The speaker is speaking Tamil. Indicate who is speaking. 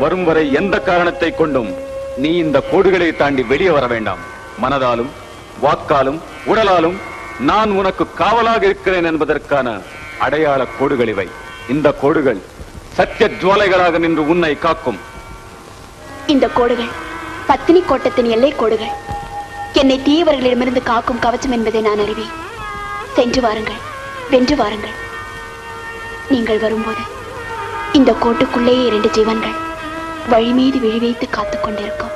Speaker 1: வரும் வரை எந்த காரணத்தை கொண்டும் நீ இந்த கோடுகளை தாண்டி வெளியே வர வேண்டாம். மனதாலும் வாக்காலும் உடலாலும் நான் உனக்கு காவலாக இருக்கிறேன் என்பதற்கான அடையாள கோடுகள் இவை. இந்த கோடுகள் சத்திய ஜுவாலைகளாக நின்று உன்னை காக்கும்.
Speaker 2: இந்த கோடுகள் பத்தினி கோட்டத்தின் எல்லை கோடுகள். என்னை தீயவர்களிடமிருந்து காக்கும் கவச்சம் என்பதை நான் அறிவேன். சென்று வாருங்கள், வென்று வாருங்கள். நீங்கள் வரும்போது இந்த கோட்டுக்குள்ளேயே 2 ஜீவன்கள் வழி மீது விழி வைத்து காத்துக் கொண்டிருக்கும்.